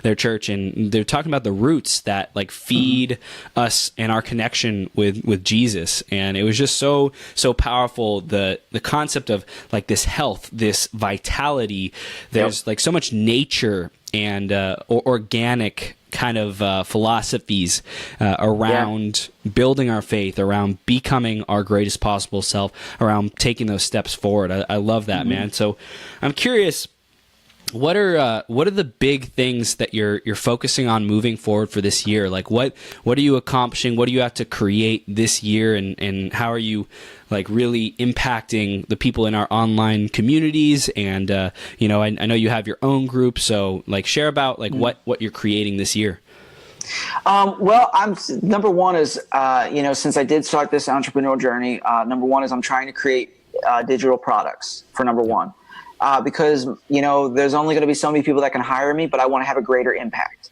S1: their church, and they're talking about the roots that like feed us and our connection with Jesus. And it was just so powerful. The concept of like this health, this vitality. There's like so much nature and organic kind of philosophies around building our faith, around becoming our greatest possible self, around taking those steps forward. I love that, man. So I'm curious, what are the big things that you're focusing on moving forward for this year? Like what are you accomplishing? What do you have to create this year, and how are you like really impacting the people in our online communities? And I know you have your own group, so like share about like what you're creating this year.
S2: Well, number one is since I did start this entrepreneurial journey, number one is I'm trying to create digital products for number one. Because, there's only going to be so many people that can hire me, but I want to have a greater impact.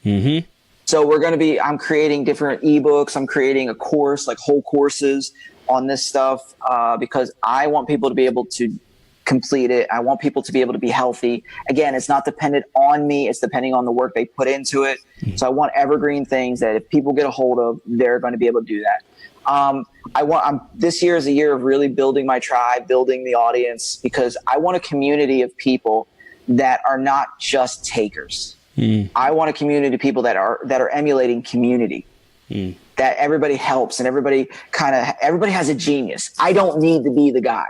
S2: So I'm creating different ebooks. I'm creating a course, like whole courses on this stuff, because I want people to be able to complete it. I want people to be able to be healthy. Again, it's not dependent on me. It's depending on the work they put into it. So I want evergreen things that if people get a hold of, they're going to be able to do that. This year is a year of really building my tribe, building the audience, because I want a community of people that are not just takers. I want a community of people that are emulating community, that everybody helps and everybody has a genius. I don't need to be the guy.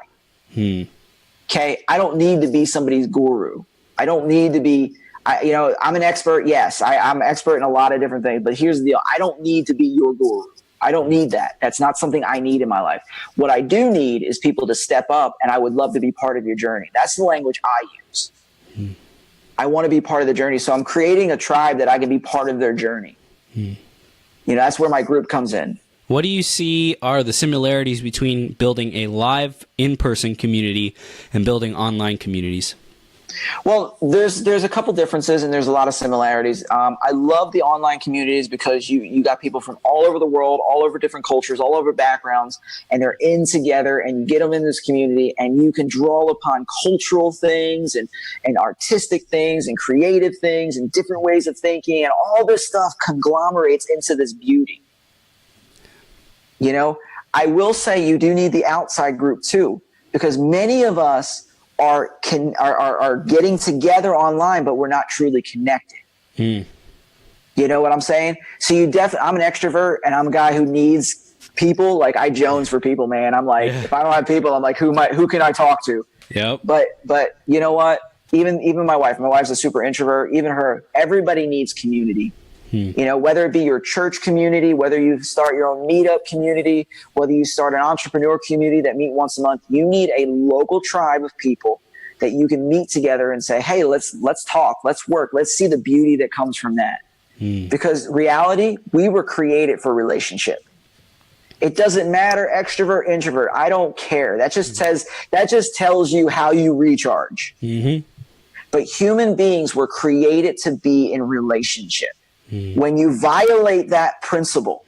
S2: Okay. I don't need to be somebody's guru. I don't need to be, I'm an expert. Yes, I'm an expert in a lot of different things, but here's the deal. I don't need to be your guru. I don't need that. That's not something I need in my life. What I do need is people to step up, and I would love to be part of your journey. That's the language I use. I want to be part of the journey. So I'm creating a tribe that I can be part of their journey. That's where my group comes in.
S1: What do you see are the similarities between building a live in-person community and building online communities?
S2: Well, there's a couple differences and there's a lot of similarities. I love the online communities because you got people from all over the world, all over different cultures, all over backgrounds, and they're in together, and you get them in this community and you can draw upon cultural things and artistic things and creative things and different ways of thinking, and all this stuff conglomerates into this beauty. I will say you do need the outside group too, because many of us are getting together online, but we're not truly connected. You know what I'm saying? So I'm an extrovert, and I'm a guy who needs people. Like, I jones for people, man. I'm like, if I don't have people, I'm like, who can I talk to?
S1: Yep.
S2: But you know what? Even my wife's a super introvert. Even her, everybody needs community. Whether it be your church community, whether you start your own meetup community, whether you start an entrepreneur community that meet once a month, you need a local tribe of people that you can meet together and say, hey, let's talk, let's work, let's see the beauty that comes from that. Because reality, we were created for relationship. It doesn't matter, extrovert, introvert, I don't care. That just tells you how you recharge. But human beings were created to be in relationship. When you violate that principle,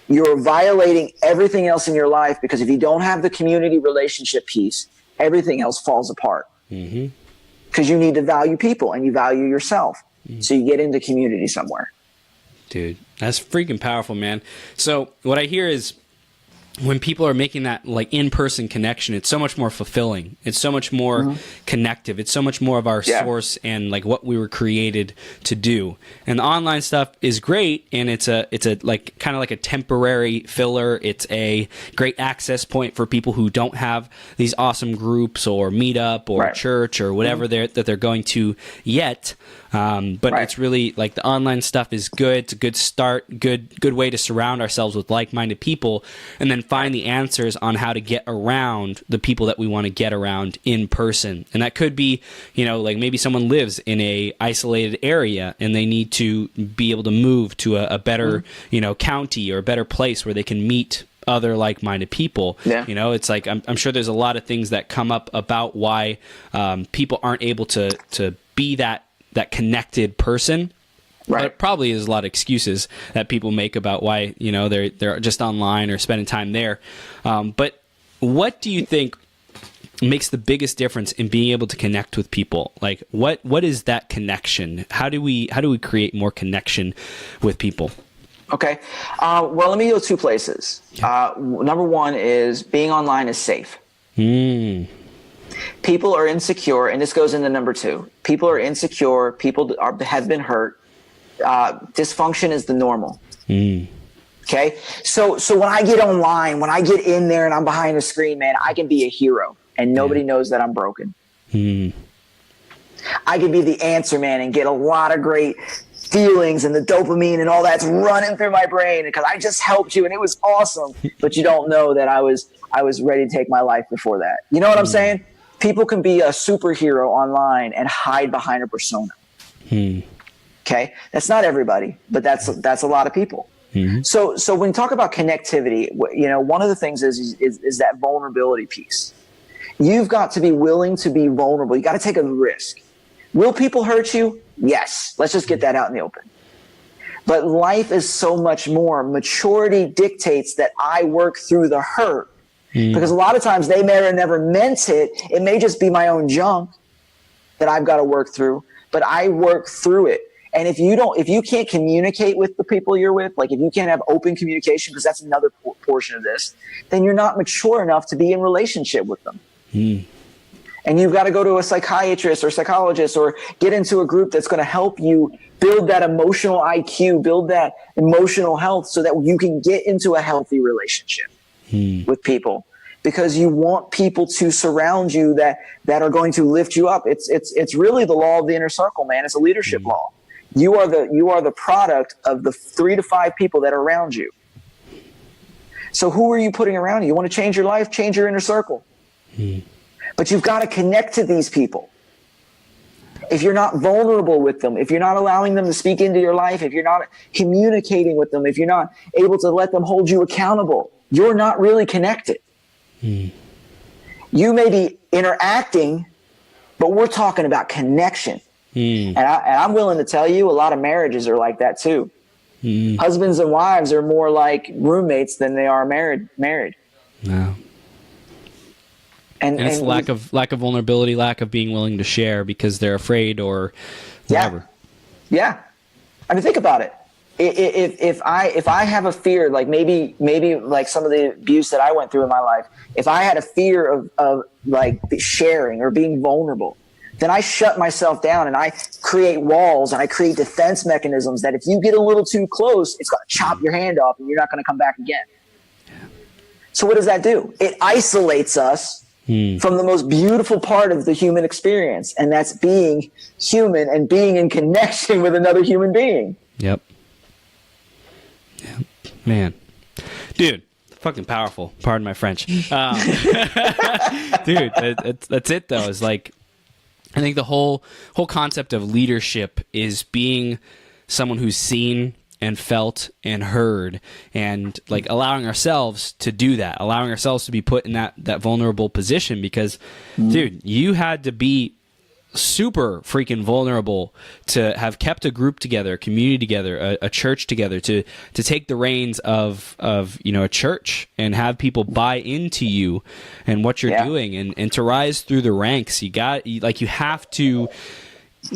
S2: you're violating everything else in your life, because if you don't have the community relationship piece, everything else falls apart. Because you need to value people and you value yourself. So you get into community somewhere.
S1: Dude, that's freaking powerful, man. So what I hear is, when people are making that like in-person connection, it's so much more fulfilling. It's so much more connective. It's so much more of our source and like what we were created to do. And the online stuff is great, and it's a like kind of like a temporary filler. It's a great access point for people who don't have these awesome groups or meetup or church or whatever that they're going to yet. But it's really like the online stuff is good. It's a good start, good way to surround ourselves with like-minded people, and then find the answers on how to get around the people that we want to get around in person. And that could be, like maybe someone lives in a isolated area and they need to be able to move to a better, county or a better place where they can meet other like-minded people. It's like, I'm sure there's a lot of things that come up about why people aren't able to be that connected person. But probably is a lot of excuses that people make about why, they're just online or spending time there. But what do you think makes the biggest difference in being able to connect with people? Like what is that connection? How do we create more connection with people?
S2: Okay. Well, let me go two places. Number one is being online is safe. People are insecure, and this goes into number two. People are insecure. People have been hurt. Dysfunction is the normal. Okay. So when I get online, when I get in there and I'm behind the screen, man, I can be a hero and nobody knows that I'm broken. I can be the answer man and get a lot of great feelings, and the dopamine and all that's running through my brain because I just helped you and it was awesome. But you don't know that I was ready to take my life before that. You know what I'm saying? People can be a superhero online and hide behind a persona. Okay, that's not everybody, but that's a lot of people. So when you talk about connectivity, one of the things is that vulnerability piece. You've got to be willing to be vulnerable. You got to take a risk. Will people hurt you? Yes. Let's just get that out in the open. But life is so much more. Maturity dictates that I work through the hurt. Because a lot of times they may have never meant it. It may just be my own junk that I've got to work through, but I work through it. And if you can't communicate with the people you're with, like if you can't have open communication, because that's another portion of this, then you're not mature enough to be in relationship with them. And you've got to go to a psychiatrist or psychologist or get into a group that's going to help you build that emotional IQ, build that emotional health so that you can get into a healthy relationship with people. because you want people to surround you that are going to lift you up. It's really the law of the inner circle, man. It's a leadership law. You are the product of the 3 to 5 people that are around you. So who are you putting around you? You want to change your life? Change your inner circle. But you've got to connect to these people. If you're not vulnerable with them, if you're not allowing them to speak into your life, if you're not communicating with them, if you're not able to let them hold you accountable, you're not really connected. You may be interacting, but we're talking about connection. And I'm willing to tell you, a lot of marriages are like that too. Husbands and wives are more like roommates than they are married.
S1: No. And it's lack of vulnerability, lack of being willing to share because they're afraid or whatever. Yeah.
S2: I mean, think about it. If I have a fear, like maybe like some of the abuse that I went through in my life, if I had a fear of like sharing or being vulnerable, then I shut myself down and I create walls and I create defense mechanisms that if you get a little too close, it's going to chop your hand off and you're not going to come back again. So what does that do? It isolates us from the most beautiful part of the human experience, and that's being human and being in connection with another human being.
S1: Yep. Man. Dude, fucking powerful. Pardon my French. Dude, that's it though. Is like, I think the whole concept of leadership is being someone who's seen and felt and heard, and like allowing ourselves to do that, allowing ourselves to be put in that vulnerable position because, dude, you had to be super freaking vulnerable to have kept a group together, a community together, a church together, to take the reins of a church and have people buy into you and what you're doing, and to rise through the ranks. You have to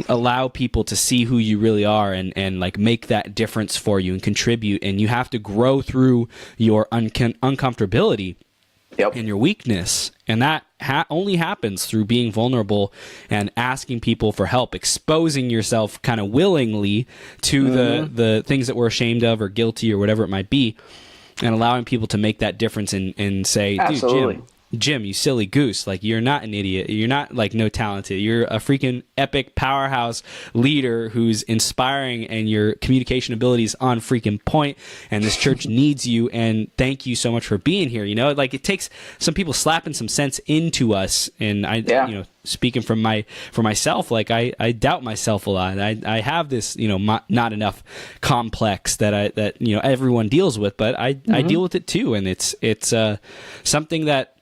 S1: allow people to see who you really are and like make that difference for you and contribute, and you have to grow through your uncomfortability and your weakness, and that only happens through being vulnerable and asking people for help, exposing yourself kind of willingly to the things that we're ashamed of or guilty or whatever it might be, and allowing people to make that difference and say, dude, Jim, you silly goose, like you're not an idiot, you're not like no talented, you're a freaking epic powerhouse leader who's inspiring, and your communication abilities on freaking point, and this church needs you, and thank you so much for being here. Like it takes some people slapping some sense into us, and speaking for myself, like I doubt myself a lot. I have this not enough complex that everyone deals with, but I deal with it too, and it's something that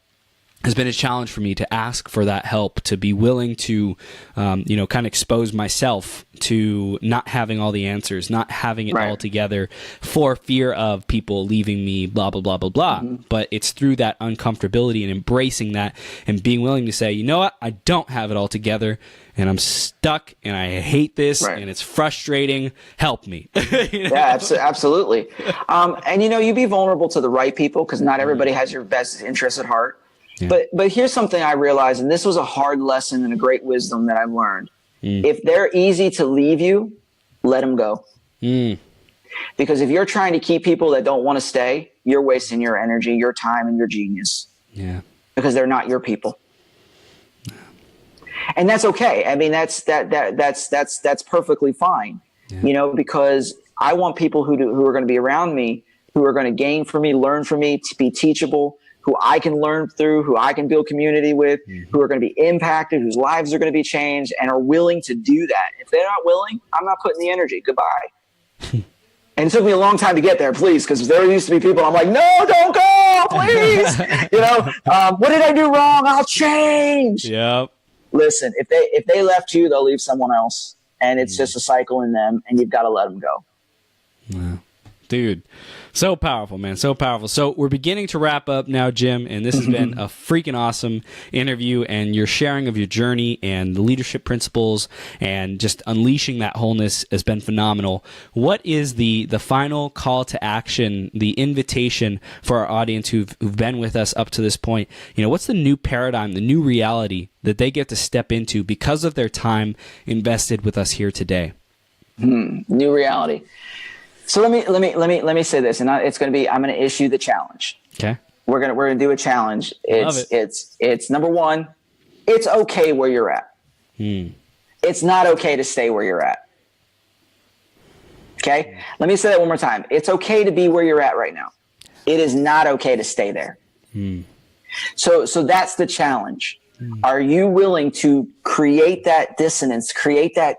S1: has been a challenge for me to ask for that help, to be willing to, kind of expose myself to not having all the answers, not having it all together for fear of people leaving me, blah, blah, blah, blah, blah. But it's through that uncomfortability and embracing that and being willing to say, you know what, I don't have it all together and I'm stuck and I hate this and it's frustrating. Help me.
S2: Yeah, absolutely. And you be vulnerable to the right people, because not everybody has your best interests at heart. Yeah. But here's something I realized, and this was a hard lesson and a great wisdom that I've learned. If they're easy to leave you, let them go. Because if you're trying to keep people that don't want to stay, you're wasting your energy, your time, and your genius. Yeah. Because they're not your people. And that's okay. I mean, that's perfectly fine. Yeah. Because I want people who are going to be around me, who are going to gain from me, learn from me, to be teachable, who I can learn through, who I can build community with, who are going to be impacted, whose lives are going to be changed, and are willing to do that. If they're not willing, I'm not putting the energy. Goodbye. And it took me a long time to get there, please, because there used to be people I'm like, no, don't go, please. What did I do wrong? I'll change.
S1: Yep.
S2: Listen, if they left you, they'll leave someone else, and it's just a cycle in them, and you've got to let them go.
S1: Wow. Dude, so powerful, man. So powerful. So we're beginning to wrap up now, Jim, and this has been a freaking awesome interview, and your sharing of your journey and the leadership principles and just unleashing that wholeness has been phenomenal. What is the final call to action, the invitation for our audience who've been with us up to this point? What's the new paradigm, the new reality that they get to step into because of their time invested with us here today?
S2: New reality. So let me say this, and I'm going to issue the challenge.
S1: Okay.
S2: we're gonna do a challenge.
S1: Love it.
S2: It's number one, it's okay where you're at. It's not okay to stay where you're at. Okay? Let me say that one more time. It's okay to be where you're at right now. It is not okay to stay there. So that's the challenge. Are you willing to create that dissonance, create that,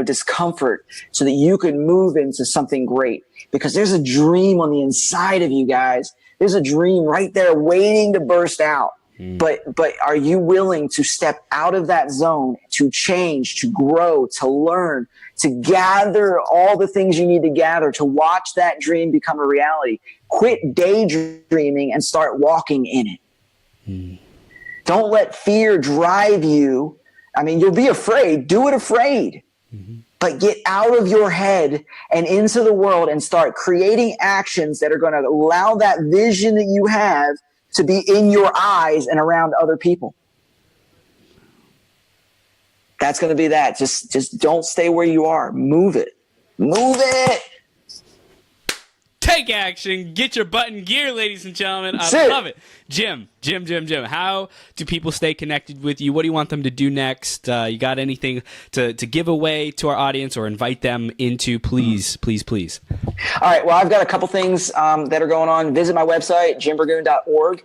S2: discomfort so that you can move into something great? Because there's a dream on the inside of you guys. There's a dream right there waiting to burst out. But are you willing to step out of that zone, to change, to grow, to learn, to gather all the things you need to gather, to watch that dream become a reality? Quit daydreaming and start walking in it. Don't let fear drive you. I mean, you'll be afraid. Do it afraid. But get out of your head and into the world and start creating actions that are going to allow that vision that you have to be in your eyes and around other people. That's going to be that. Just don't stay where you are. Move it. Move it.
S1: Take action. Get your butt in gear, ladies and gentlemen. I love it. Jim, how do people stay connected with you? What do you want them to do next? You got anything to give away to our audience or invite them into? Please.
S2: All right. Well, I've got a couple things that are going on. Visit my website, jimburgoon.org.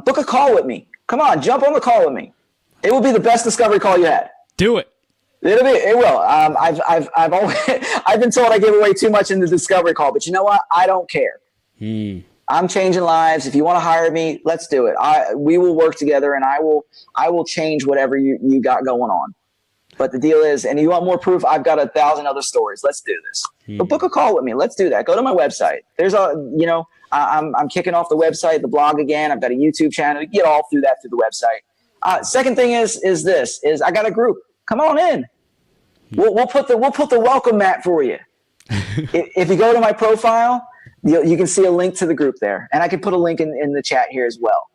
S2: Book a call with me. Come on, jump on the call with me. It will be the best discovery call you had.
S1: Do it.
S2: It will. I've always I've been told I give away too much in the discovery call, but you know what? I don't care. I'm changing lives. If you want to hire me, let's do it. We will work together, and I will change whatever you got going on. But the deal is, and you want more proof? I've got 1,000 other stories. Let's do this. But book a call with me. Let's do that. Go to my website. There's I'm kicking off the website, the blog again. I've got a YouTube channel. You get all through that through the website. Second thing is I got a group. Come on in. We'll put the welcome mat for you. If you go to my profile, you can see a link to the group there, and I can put a link in the chat here as well.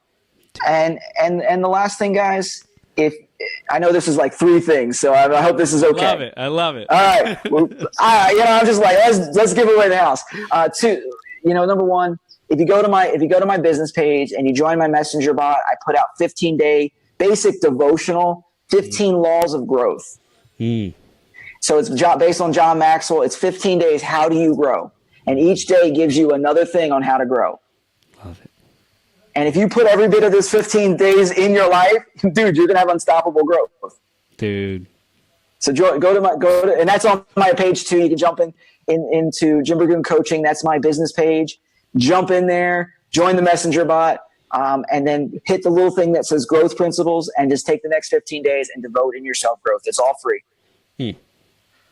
S2: And the last thing, guys, if I know this is like 3 things, so I hope this is okay.
S1: I love it.
S2: All right. Well, I'm just like let's give away the house. 2, number 1, if you go to my business page and you join my messenger bot, I put out 15-day basic devotional, 15 laws of growth. So it's based on John Maxwell. It's 15 days. How do you grow? And each day gives you another thing on how to grow.
S1: Love it.
S2: And if you put every bit of this 15 days in your life, dude, you're going to have unstoppable growth.
S1: Dude.
S2: So and that's on my page too. You can jump into Jim Burgoon Coaching. That's my business page. Jump in there, join the messenger bot. And then hit the little thing that says growth principles and just take the next 15 days and devote in your self-growth. It's all free.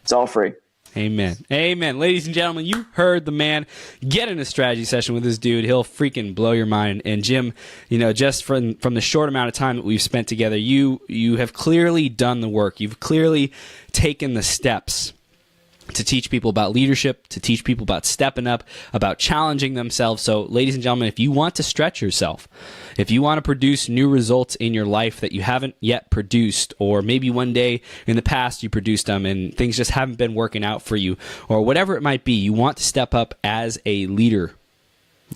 S2: It's all free.
S1: Amen. Ladies and gentlemen, you heard the man. Get in a strategy session with this dude. He'll freaking blow your mind. And Jim, just from the short amount of time that we've spent together, you have clearly done the work. You've clearly taken the steps to teach people about leadership, to teach people about stepping up, about challenging themselves. So, ladies and gentlemen, if you want to stretch yourself, if you want to produce new results in your life that you haven't yet produced, or maybe one day in the past you produced them and things just haven't been working out for you, or whatever it might be, you want to step up as a leader,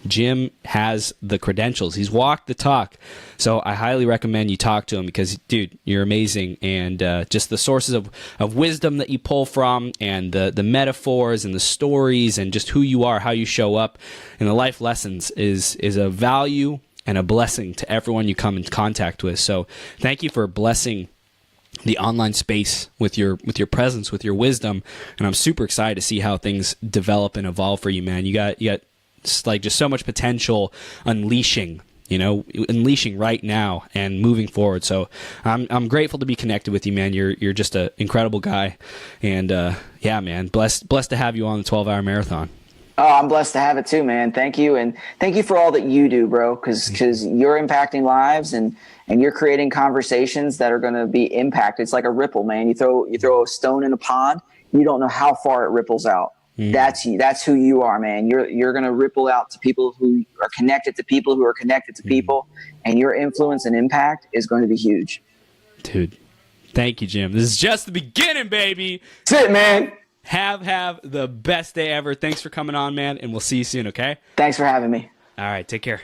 S1: Jim has the credentials. He's walked the talk. So I highly recommend you talk to him because, dude, you're amazing. And just the sources of wisdom that you pull from and the metaphors and the stories and just who you are, how you show up, and the life lessons is a value and a blessing to everyone you come in contact with. So thank you for blessing the online space with your presence, with your wisdom. And I'm super excited to see how things develop and evolve for you, man. You got just so much potential unleashing right now and moving forward. So I'm grateful to be connected with you, man. You're just an incredible guy, and yeah, man, blessed to have you on the 12-hour marathon.
S2: Oh, I'm blessed to have it too, man. Thank you, and thank you for all that you do, bro. Because you're impacting lives and you're creating conversations that are going to be impacted. It's like a ripple, man. You throw a stone in a pond, you don't know how far it ripples out. That's who you are, man. You're going to ripple out to people who are connected to people who are connected to people, and your influence and impact is going to be huge.
S1: Dude, thank you, Jim. This is just the beginning, baby.
S2: That's it, man.
S1: Have the best day ever. Thanks for coming on, man, and we'll see you soon, okay?
S2: Thanks for having me.
S1: All right, take care.